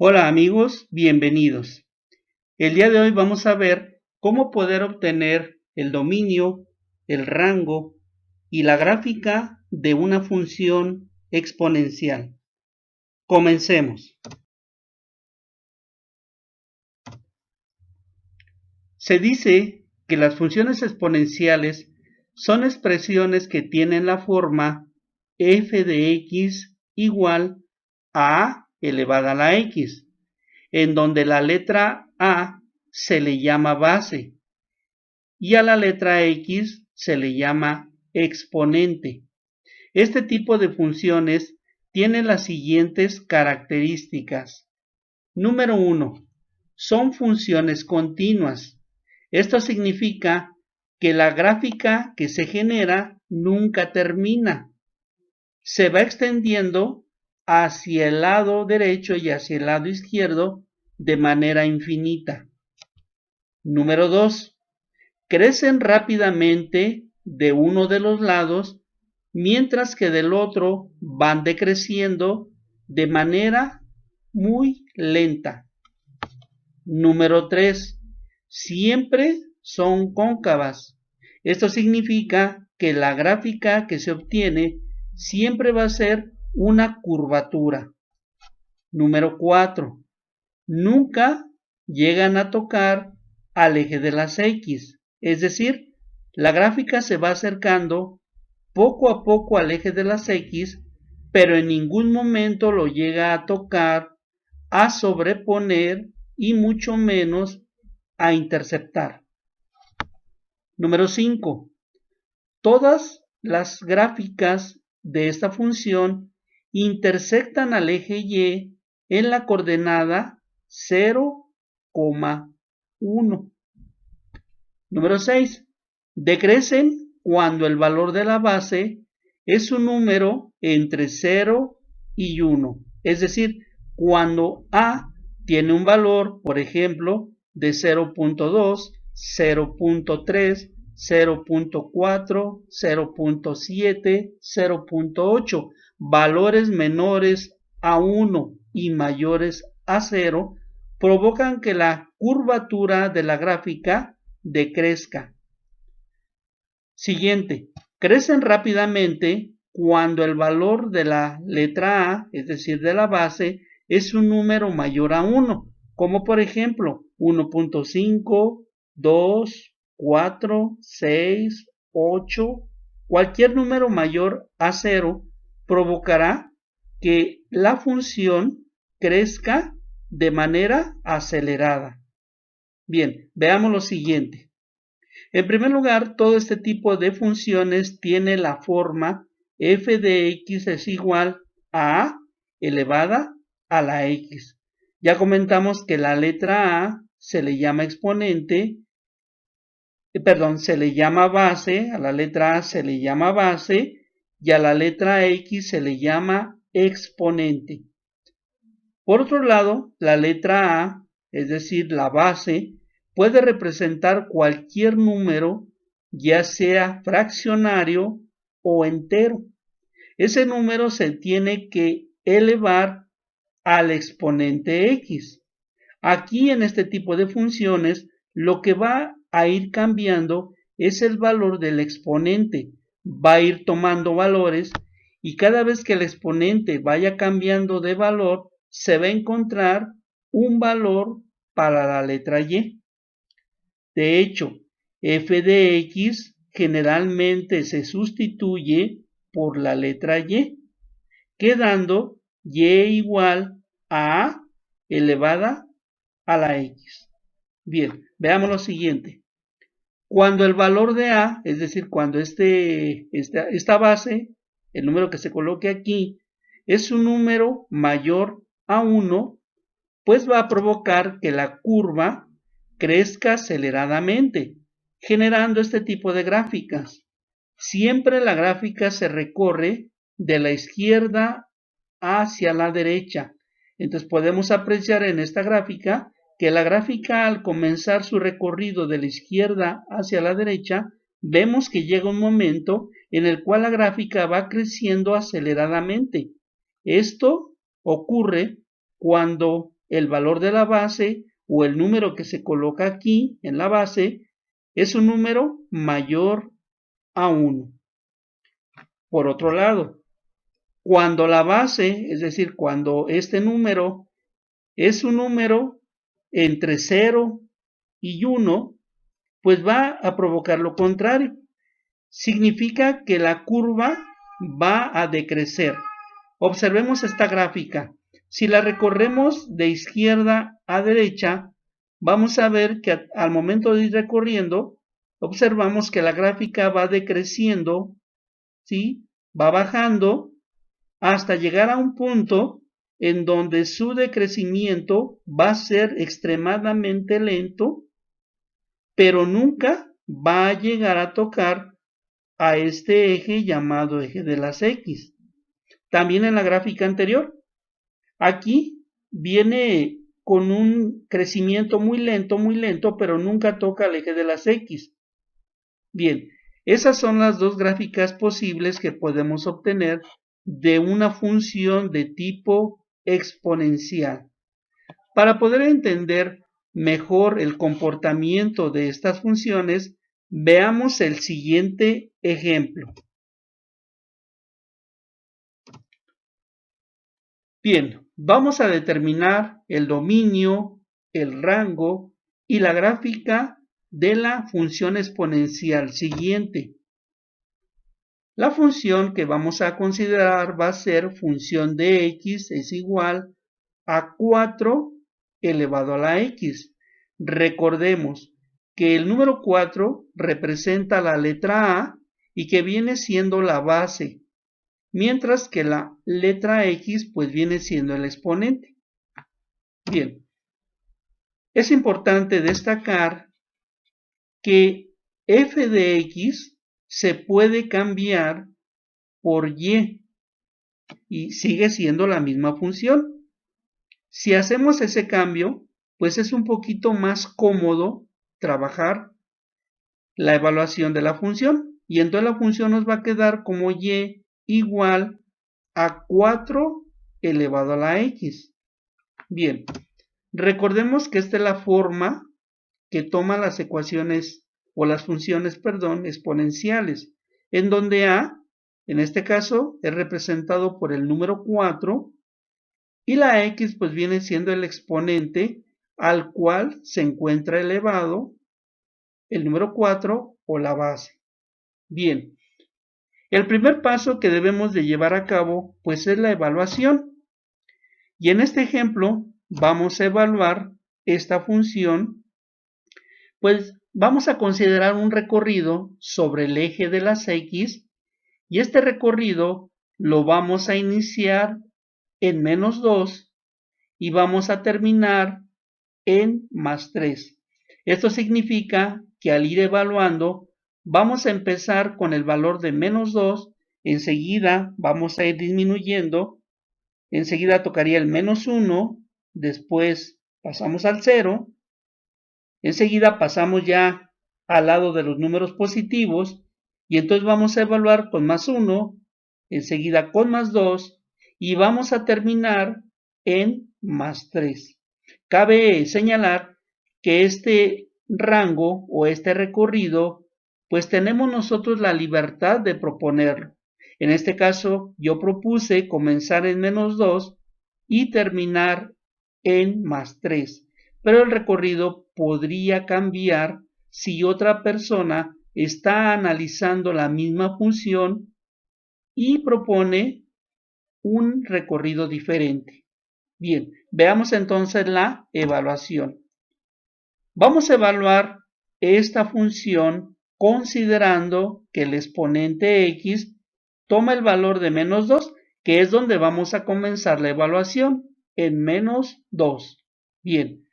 Hola amigos, bienvenidos. El día de hoy vamos a ver cómo poder obtener el dominio, el rango y la gráfica de una función exponencial. Comencemos. Se dice que las funciones exponenciales son expresiones que tienen la forma f de x igual a a elevada a la x, en donde la letra a se le llama base y a la letra x se le llama exponente. Este tipo de funciones tiene las siguientes características. Número 1. Son funciones continuas. Esto significa que la gráfica que se genera nunca termina. Se va extendiendo hacia el lado derecho y hacia el lado izquierdo de manera infinita. Número 2. Crecen rápidamente de uno de los lados, mientras que del otro van decreciendo de manera muy lenta. Número 3. Siempre son cóncavas. Esto significa que la gráfica que se obtiene siempre va a ser una curvatura. Número 4. Nunca llegan a tocar al eje de las X, es decir, la gráfica se va acercando poco a poco al eje de las X, pero en ningún momento lo llega a tocar, a sobreponer y mucho menos a interceptar. Número 5. Todas las gráficas de esta función intersectan al eje Y en la coordenada 0,1. Número 6. Decrecen cuando el valor de la base es un número entre 0 y 1. Es decir, cuando A tiene un valor, por ejemplo, de 0.2, 0.3, 0.4, 0.7, 0.8, valores menores a 1 y mayores a 0, provocan que la curvatura de la gráfica decrezca. Siguiente, crecen rápidamente cuando el valor de la letra A, es decir, de la base, es un número mayor a 1, como por ejemplo 1.5, 2, 4, 6, 8, cualquier número mayor a 0 provocará que la función crezca de manera acelerada. Bien, veamos lo siguiente. En primer lugar, todo este tipo de funciones tiene la forma f de x es igual a a elevada a la x. Ya comentamos que la letra a se le llama exponente, se le llama base, a la letra a se le llama base y a la letra x se le llama exponente. Por otro lado, la letra a, es decir, la base, puede representar cualquier número, ya sea fraccionario o entero. Ese número se tiene que elevar al exponente x. Aquí en este tipo de funciones, lo que va a ir cambiando es el valor del exponente. Va a ir tomando valores y cada vez que el exponente vaya cambiando de valor, se va a encontrar un valor para la letra y. De hecho, f de x generalmente se sustituye por la letra y, quedando y igual a a elevada a la x. Bien, veamos lo siguiente. Cuando el valor de a, es decir, cuando esta base, el número que se coloque aquí, es un número mayor a 1, pues va a provocar que la curva crezca aceleradamente, generando este tipo de gráficas. Siempre la gráfica se recorre de la izquierda hacia la derecha. Entonces podemos apreciar en esta gráfica que la gráfica al comenzar su recorrido de la izquierda hacia la derecha, vemos que llega un momento en el cual la gráfica va creciendo aceleradamente. Esto ocurre cuando el valor de la base o el número que se coloca aquí en la base es un número mayor a 1. Por otro lado, cuando la base, es decir, cuando este número es un número entre 0 y 1, pues va a provocar lo contrario. Significa que la curva va a decrecer. Observemos esta gráfica. Si la recorremos de izquierda a derecha, vamos a ver que al momento de ir recorriendo, observamos que la gráfica va decreciendo, ¿sí? Va bajando hasta llegar a un punto en donde su decrecimiento va a ser extremadamente lento, pero nunca va a llegar a tocar a este eje llamado eje de las X. También en la gráfica anterior, aquí viene con un crecimiento muy lento, pero nunca toca el eje de las X. Bien, esas son las dos gráficas posibles que podemos obtener de una función de tipo exponencial. Para poder entender mejor el comportamiento de estas funciones, veamos el siguiente ejemplo. Bien, vamos a determinar el dominio, el rango y la gráfica de la función exponencial siguiente. La función que vamos a considerar va a ser función de x es igual a 4 elevado a la x. Recordemos que el número 4 representa la letra A y que viene siendo la base, mientras que la letra X pues viene siendo el exponente. Bien, es importante destacar que f de x se puede cambiar por y sigue siendo la misma función. Si hacemos ese cambio, pues es un poquito más cómodo trabajar la evaluación de la función y entonces la función nos va a quedar como y igual a 4 elevado a la x. Bien, recordemos que esta es la forma que toma las ecuaciones o las funciones, exponenciales, en donde a, en este caso, es representado por el número 4 y la x pues viene siendo el exponente al cual se encuentra elevado el número 4 o la base. Bien, el primer paso que debemos de llevar a cabo pues es la evaluación. Y en este ejemplo vamos a evaluar esta función, pues vamos a considerar un recorrido sobre el eje de las X y este recorrido lo vamos a iniciar en -2 y vamos a terminar en +3. Esto significa que al ir evaluando vamos a empezar con el valor de -2, enseguida vamos a ir disminuyendo, enseguida tocaría el -1, después pasamos al 0, enseguida pasamos ya al lado de los números positivos y entonces vamos a evaluar con +1, enseguida con +2 y vamos a terminar en +3. Cabe señalar que este rango o este recorrido pues tenemos nosotros la libertad de proponerlo. En este caso yo propuse comenzar en -2 y terminar en +3, pero el recorrido podría cambiar si otra persona está analizando la misma función y propone un recorrido diferente. Bien, veamos entonces la evaluación. Vamos a evaluar esta función considerando que el exponente x toma el valor de -2, que es donde vamos a comenzar la evaluación, en -2. Bien,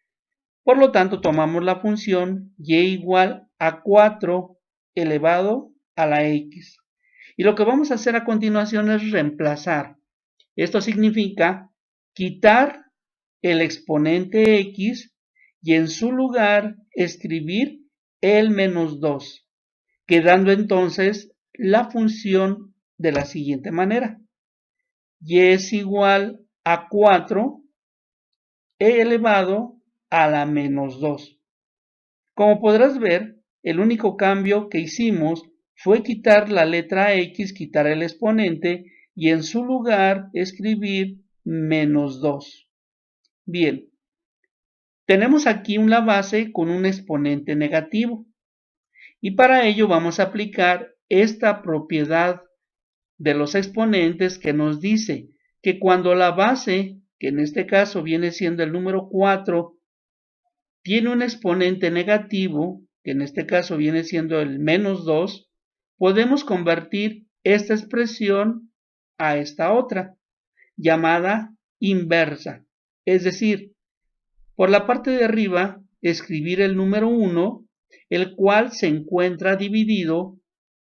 por lo tanto tomamos la función y igual a 4 elevado a la x. Y lo que vamos a hacer a continuación es reemplazar. Esto significa quitar el exponente x y en su lugar escribir el -2, quedando entonces la función de la siguiente manera. Y es igual a 4 e elevado a la menos 2. Como podrás ver, el único cambio que hicimos fue quitar la letra X, quitar el exponente y en su lugar escribir menos 2. Bien, tenemos aquí una base con un exponente negativo y para ello vamos a aplicar esta propiedad de los exponentes que nos dice que cuando la base, que en este caso viene siendo el número 4, tiene un exponente negativo, que en este caso viene siendo el menos 2, podemos convertir esta expresión a esta otra, llamada inversa. Es decir, por la parte de arriba, escribir el número 1, el cual se encuentra dividido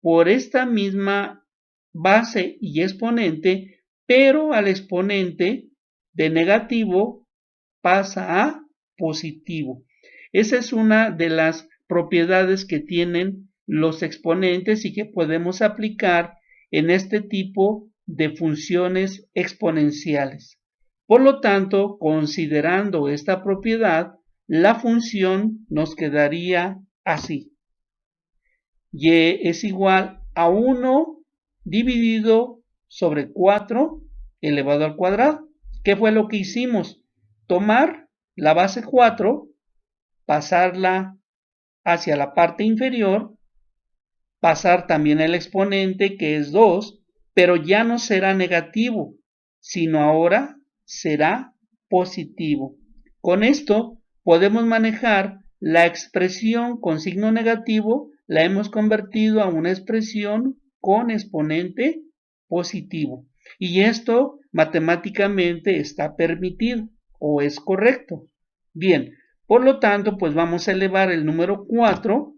por esta misma base y exponente, pero al exponente de negativo pasa a positivo. Esa es una de las propiedades que tienen los exponentes y que podemos aplicar en este tipo de funciones exponenciales. Por lo tanto, considerando esta propiedad, la función nos quedaría así. Y es igual a 1 dividido sobre 4 elevado al cuadrado. ¿Qué fue lo que hicimos? Tomar la base 4, pasarla hacia la parte inferior, pasar también el exponente que es 2, pero ya no será negativo, sino ahora será positivo. Con esto podemos manejar la expresión con signo negativo, la hemos convertido a una expresión con exponente positivo. Y esto matemáticamente está permitido o es correcto. Bien, por lo tanto, pues vamos a elevar el número 4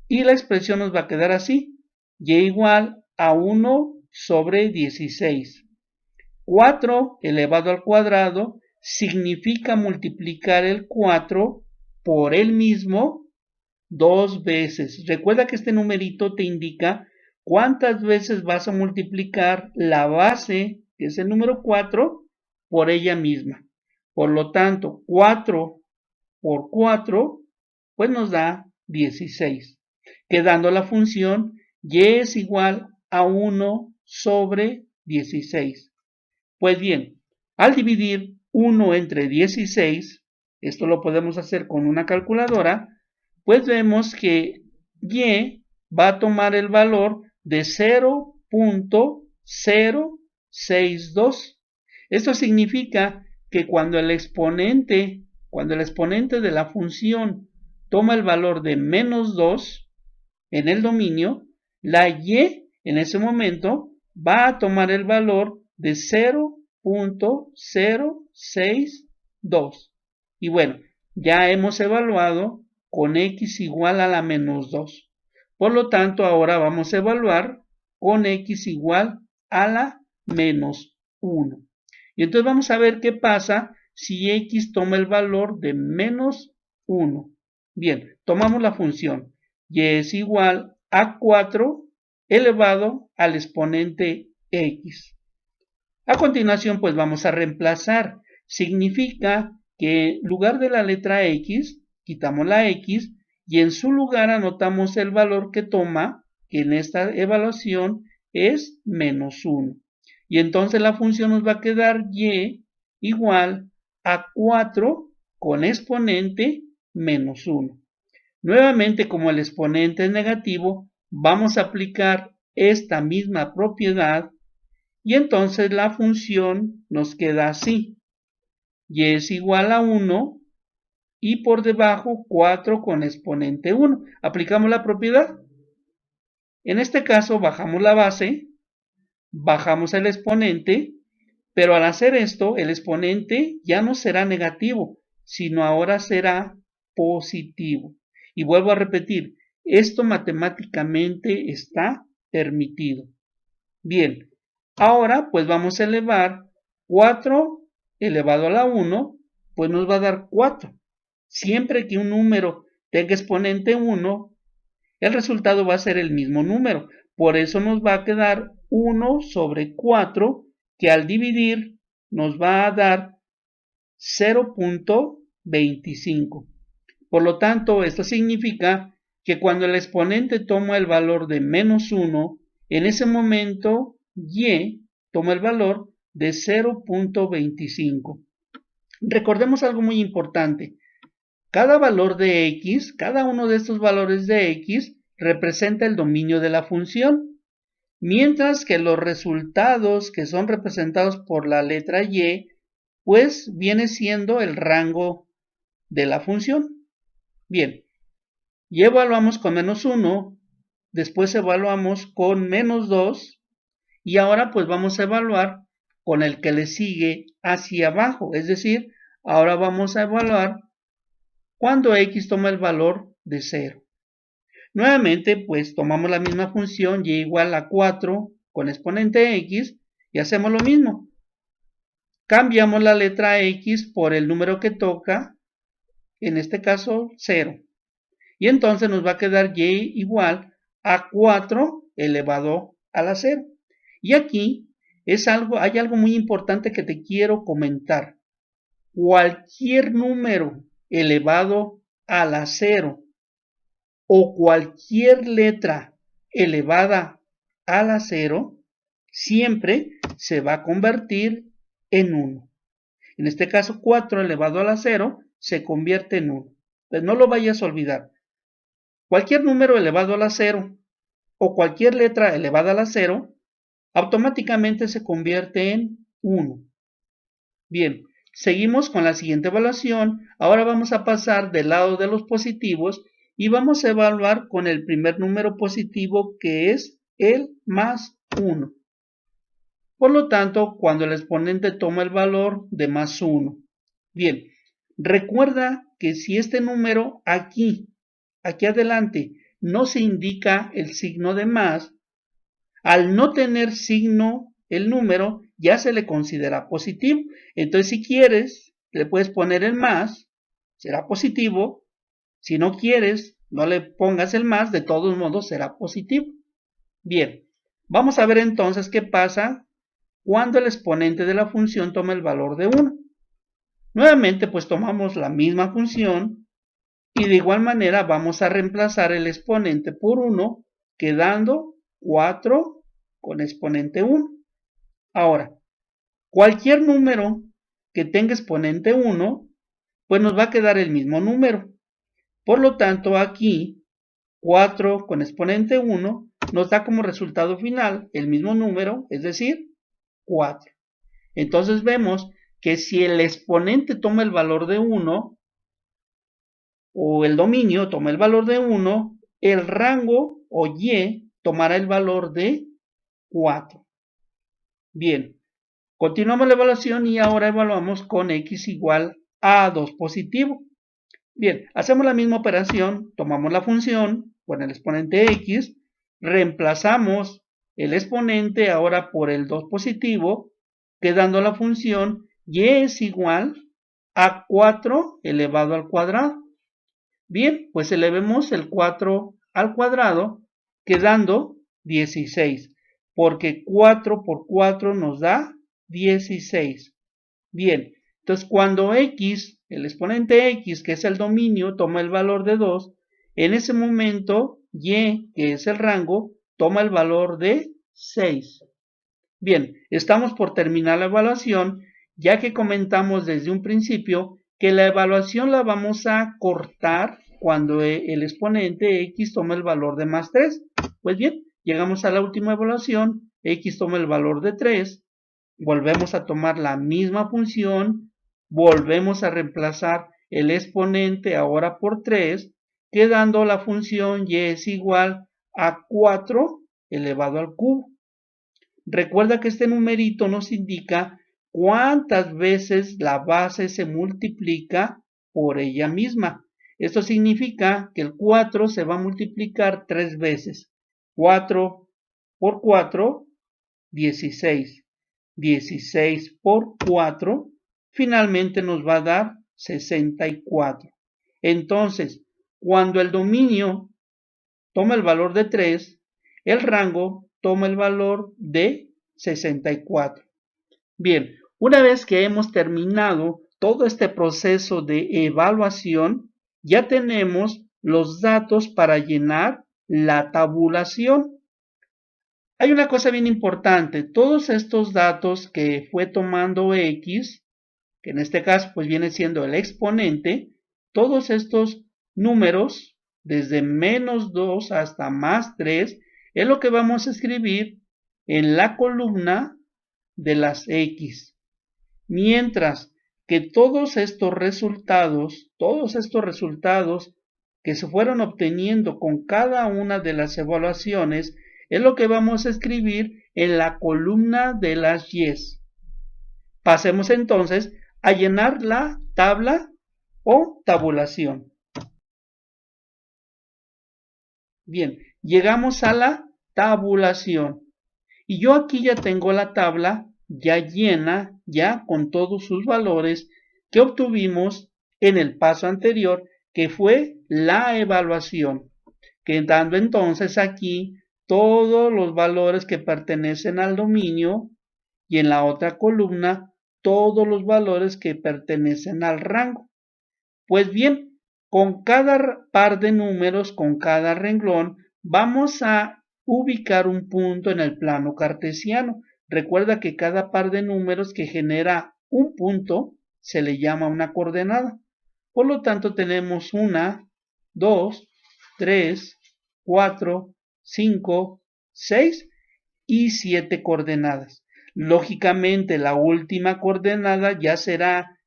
y la expresión nos va a quedar así. Y igual a 1 sobre 16. 4 elevado al cuadrado significa multiplicar el 4 por el mismo 2 veces. Recuerda que este numerito te indica cuántas veces vas a multiplicar la base, que es el número 4, por ella misma. Por lo tanto, 4 por 4, pues nos da 16. Quedando la función y es igual a 1 sobre 16. Pues bien, al dividir 1 entre 16, esto lo podemos hacer con una calculadora, pues vemos que y va a tomar el valor de 0.062. Esto significa que cuando el exponente de la función toma el valor de menos 2 en el dominio, la y en ese momento va a tomar el valor de 0.062. Y bueno, ya hemos evaluado con x igual a la menos 2. Por lo tanto, ahora vamos a evaluar con x igual a la menos 1. Y entonces vamos a ver qué pasa si x toma el valor de menos 1. Bien, tomamos la función y es igual a 4 elevado al exponente x. A continuación, pues vamos a reemplazar. Significa que en lugar de la letra x, quitamos la x y en su lugar anotamos el valor que toma, que en esta evaluación es menos 1. Y entonces la función nos va a quedar y igual a 4 con exponente menos 1. Nuevamente, como el exponente es negativo, vamos a aplicar esta misma propiedad y entonces la función nos queda así. Y es igual a 1 y por debajo 4 con exponente 1. Aplicamos la propiedad. En este caso bajamos la base, bajamos el exponente, pero al hacer esto el exponente ya no será negativo, sino ahora será positivo. Y vuelvo a repetir, esto matemáticamente está permitido. Bien, ahora pues vamos a elevar 4 elevado a la 1, pues nos va a dar 4. Siempre que un número tenga exponente 1, el resultado va a ser el mismo número. Por eso nos va a quedar 1 sobre 4, que al dividir nos va a dar 0.25. Por lo tanto, esto significa que cuando el exponente toma el valor de menos 1, en ese momento y toma el valor de 0.25. Recordemos algo muy importante. Cada valor de x, cada uno de estos valores de x, representa el dominio de la función, mientras que los resultados que son representados por la letra y, pues viene siendo el rango de la función. Bien, y evaluamos con menos 1, después evaluamos con menos 2, y ahora pues vamos a evaluar con el que le sigue hacia abajo, es decir, ahora vamos a evaluar cuando x toma el valor de 0. Nuevamente, pues tomamos la misma función y igual a 4 con exponente x y hacemos lo mismo. Cambiamos la letra x por el número que toca, en este caso 0. Y entonces nos va a quedar y igual a 4 elevado a la 0. Y aquí hay algo muy importante que te quiero comentar. Cualquier número elevado a la 0 o cualquier letra elevada a la 0 siempre se va a convertir en 1. En este caso 4 elevado a la 0 se convierte en 1. Pues no lo vayas a olvidar. Cualquier número elevado a la 0 o cualquier letra elevada a la 0 automáticamente se convierte en 1. Bien, seguimos con la siguiente evaluación. Ahora vamos a pasar del lado de los positivos y vamos a evaluar con el primer número positivo, que es el más 1. Por lo tanto, cuando el exponente toma el valor de más 1. Bien, recuerda que si este número aquí adelante no se indica el signo de más, al no tener signo el número ya se le considera positivo. Entonces, si quieres, le puedes poner el más, será positivo. Si no quieres, no le pongas el más, de todos modos será positivo. Bien, vamos a ver entonces qué pasa cuando el exponente de la función toma el valor de 1. Nuevamente, pues tomamos la misma función y de igual manera vamos a reemplazar el exponente por 1, quedando 4 con exponente 1. Ahora, cualquier número que tenga exponente 1, pues nos va a quedar el mismo número. Por lo tanto, aquí 4 con exponente 1 nos da como resultado final el mismo número, es decir, 4. Entonces vemos que si el exponente toma el valor de 1, o el dominio toma el valor de 1, el rango o y tomará el valor de 4. Bien, continuamos la evaluación y ahora evaluamos con x igual a 2 positivo. Bien, hacemos la misma operación, tomamos la función con el exponente x, reemplazamos el exponente ahora por el 2 positivo, quedando la función y es igual a 4 elevado al cuadrado. Bien, pues elevemos el 4 al cuadrado, quedando 16, porque 4 por 4 nos da 16. Bien, entonces cuando x, el exponente x, que es el dominio, toma el valor de 2, en ese momento y, que es el rango, toma el valor de 6. Bien, estamos por terminar la evaluación, ya que comentamos desde un principio que la evaluación la vamos a cortar cuando el exponente x toma el valor de más 3. Pues bien, llegamos a la última evaluación, x toma el valor de 3, volvemos a tomar la misma función, volvemos a reemplazar el exponente ahora por 3, quedando la función y es igual a 4 elevado al cubo. Recuerda que este numerito nos indica cuántas veces la base se multiplica por ella misma. Esto significa que el 4 se va a multiplicar 3 veces. 4 por 4, 16. 16 por 4, finalmente nos va a dar 64. Entonces, cuando el dominio toma el valor de 3, el rango toma el valor de 64. Bien, una vez que hemos terminado todo este proceso de evaluación, ya tenemos los datos para llenar la tabulación. Hay una cosa bien importante, todos estos datos que fue tomando X, que en este caso pues viene siendo el exponente, todos estos números, desde -2 hasta +3, es lo que vamos a escribir en la columna de las X. Mientras que todos estos resultados que se fueron obteniendo con cada una de las evaluaciones, es lo que vamos a escribir en la columna de las Y's. Pasemos entonces a llenar la tabla o tabulación. Bien, llegamos a la tabulación. Y yo aquí ya tengo la tabla ya llena, ya con todos sus valores que obtuvimos en el paso anterior, que fue la evaluación, quedando entonces aquí todos los valores que pertenecen al dominio y en la otra columna todos los valores que pertenecen al rango. Pues bien, con cada par de números, con cada renglón, vamos a ubicar un punto en el plano cartesiano. Recuerda que cada par de números que genera un punto se le llama una coordenada. Por lo tanto, tenemos 1, 2, 3, 4, 5, 6 y 7 coordenadas. Lógicamente, la última coordenada ya será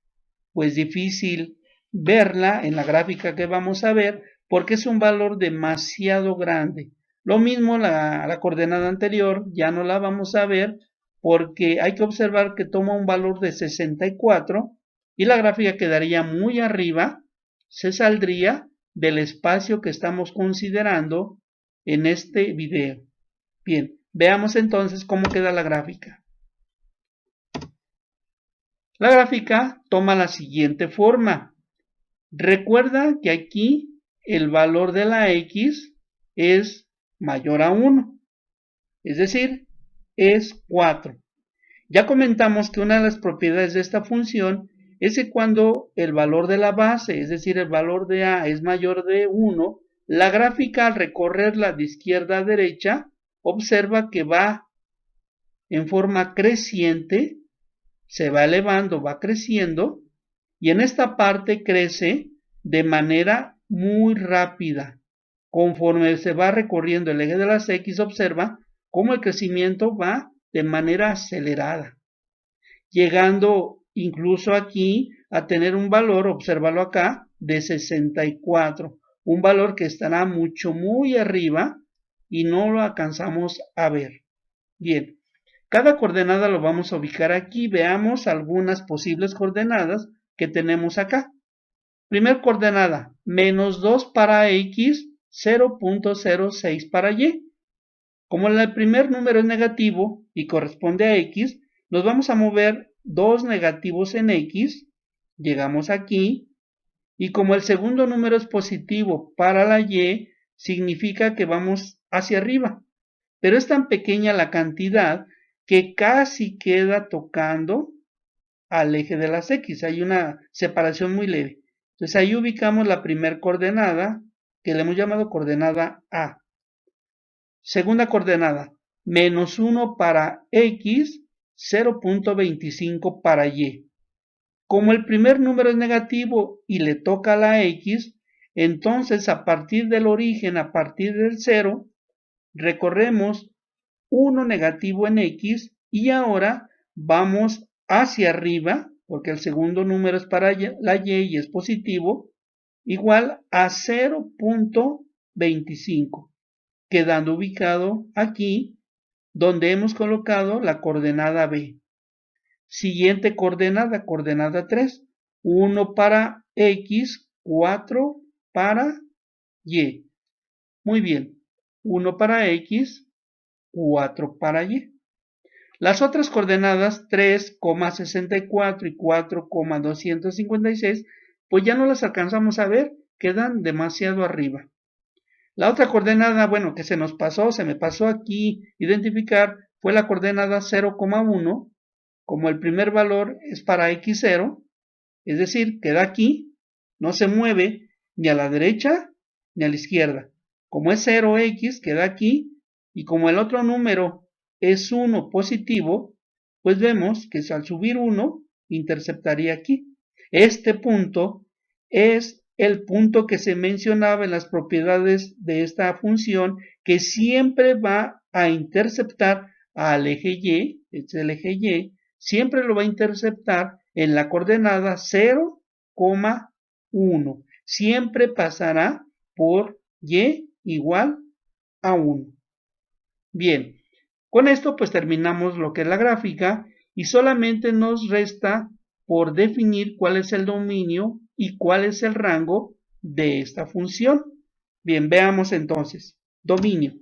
pues difícil verla en la gráfica que vamos a ver porque es un valor demasiado grande. Lo mismo la coordenada anterior ya no la vamos a ver porque hay que observar que toma un valor de 64 y la gráfica quedaría muy arriba, se saldría del espacio que estamos considerando en este video. Bien, veamos entonces cómo queda la gráfica. La gráfica toma la siguiente forma. Recuerda que aquí el valor de la X es mayor a 1, es decir, es 4. Ya comentamos que una de las propiedades de esta función es que cuando el valor de la base, es decir, el valor de A es mayor de 1, la gráfica al recorrerla de izquierda a derecha, observa que va en forma creciente, se va elevando, va creciendo, y en esta parte crece de manera muy rápida. Conforme se va recorriendo el eje de las X, observa cómo el crecimiento va de manera acelerada, llegando incluso aquí a tener un valor, obsérvalo acá, de 64, un valor que estará muy arriba y no lo alcanzamos a ver. Bien, cada coordenada lo vamos a ubicar aquí. Veamos algunas posibles coordenadas que tenemos acá. Primer coordenada, -2 para X, 0.06 para Y. Como el primer número es negativo y corresponde a X, nos vamos a mover dos negativos en X. Llegamos aquí. Y como el segundo número es positivo para la Y, significa que vamos hacia arriba. Pero es tan pequeña la cantidad que casi queda tocando al eje de las X. Hay una separación muy leve. Entonces ahí ubicamos la primera coordenada, que le hemos llamado coordenada A. Segunda coordenada, -1 para X, 0.25 para Y. Como el primer número es negativo y le toca a la X, entonces a partir del origen, a partir del 0, recorremos 1 negativo en X y ahora vamos hacia arriba, porque el segundo número es para la Y y es positivo, igual a 0.25, quedando ubicado aquí donde hemos colocado la coordenada B. Siguiente coordenada, coordenada 3, 1 para X, 4 para Y. Muy bien, 1 para X, 4 para Y. Las otras coordenadas 3,64 y 4,256, pues ya no las alcanzamos a ver, quedan demasiado arriba. La otra coordenada, bueno, que se me pasó aquí identificar, fue la coordenada 0,1, como el primer valor es para X0, es decir, queda aquí, no se mueve ni a la derecha ni a la izquierda. Como es 0x, queda aquí, y como el otro número es 1 positivo, pues vemos que al subir 1, interceptaría aquí. Este punto es el punto que se mencionaba en las propiedades de esta función, que siempre va a interceptar al eje Y, es el eje Y, siempre lo va a interceptar en la coordenada 0,1. Siempre pasará por Y igual a 1. Bien, con esto pues terminamos lo que es la gráfica y solamente nos resta por definir cuál es el dominio y cuál es el rango de esta función. Bien, veamos entonces. Dominio.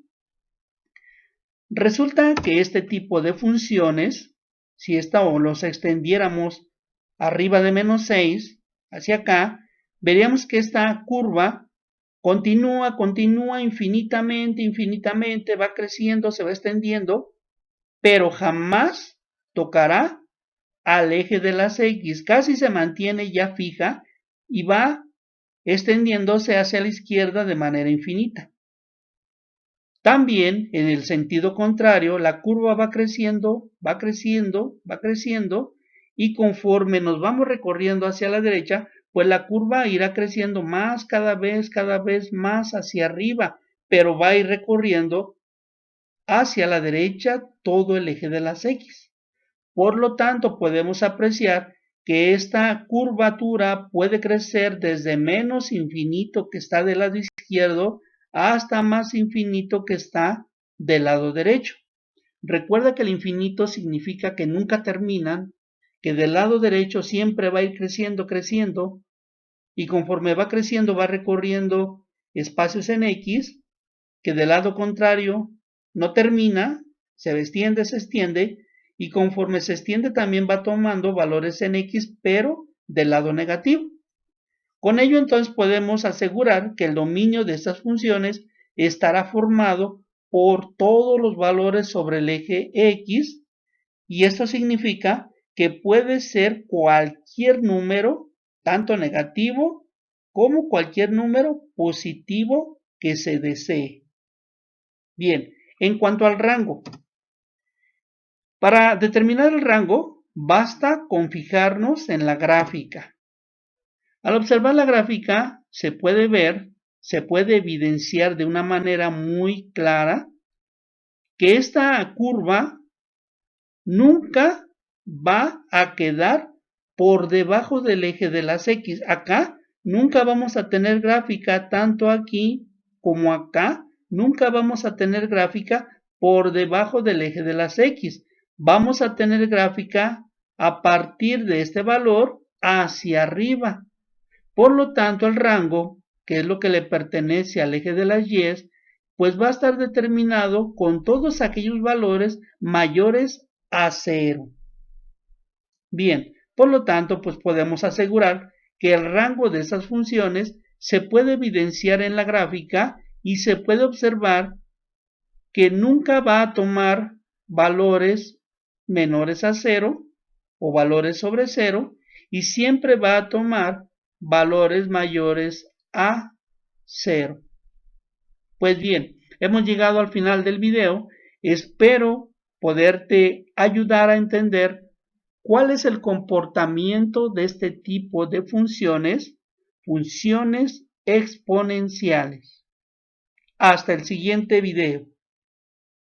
Resulta que este tipo de funciones, si esta o los extendiéramos arriba de menos 6 hacia acá, veríamos que esta curva continúa infinitamente, va creciendo, se va extendiendo, pero jamás tocará al eje de las X, casi se mantiene ya fija y va extendiéndose hacia la izquierda de manera infinita. También, en el sentido contrario, la curva va creciendo, y conforme nos vamos recorriendo hacia la derecha, pues la curva irá creciendo más cada vez más hacia arriba, pero va a ir recorriendo hacia la derecha todo el eje de las X. Por lo tanto, podemos apreciar que esta curvatura puede crecer desde menos infinito que está del lado izquierdo hasta más infinito que está del lado derecho. Recuerda que el infinito significa que nunca terminan, que del lado derecho siempre va a ir creciendo, y conforme va creciendo va recorriendo espacios en X, que del lado contrario no termina, se extiende, y conforme se extiende también va tomando valores en X, pero del lado negativo. Con ello entonces podemos asegurar que el dominio de estas funciones estará formado por todos los valores sobre el eje X, y esto significa que puede ser cualquier número, tanto negativo como cualquier número positivo que se desee. Bien, en cuanto al rango, para determinar el rango basta con fijarnos en la gráfica. Al observar la gráfica se puede evidenciar de una manera muy clara que esta curva nunca va a quedar por debajo del eje de las X. Acá nunca vamos a tener gráfica, tanto aquí como acá, nunca vamos a tener gráfica por debajo del eje de las X. Vamos a tener gráfica a partir de este valor hacia arriba. Por lo tanto, el rango, que es lo que le pertenece al eje de las Y, pues va a estar determinado con todos aquellos valores mayores a 0. Bien, por lo tanto, pues podemos asegurar que el rango de esas funciones se puede evidenciar en la gráfica y se puede observar que nunca va a tomar valores menores a 0 o valores sobre 0 y siempre va a tomar valores mayores a 0. Pues bien, hemos llegado al final del video. Espero poderte ayudar a entender cuál es el comportamiento de este tipo de funciones exponenciales. Hasta el siguiente video.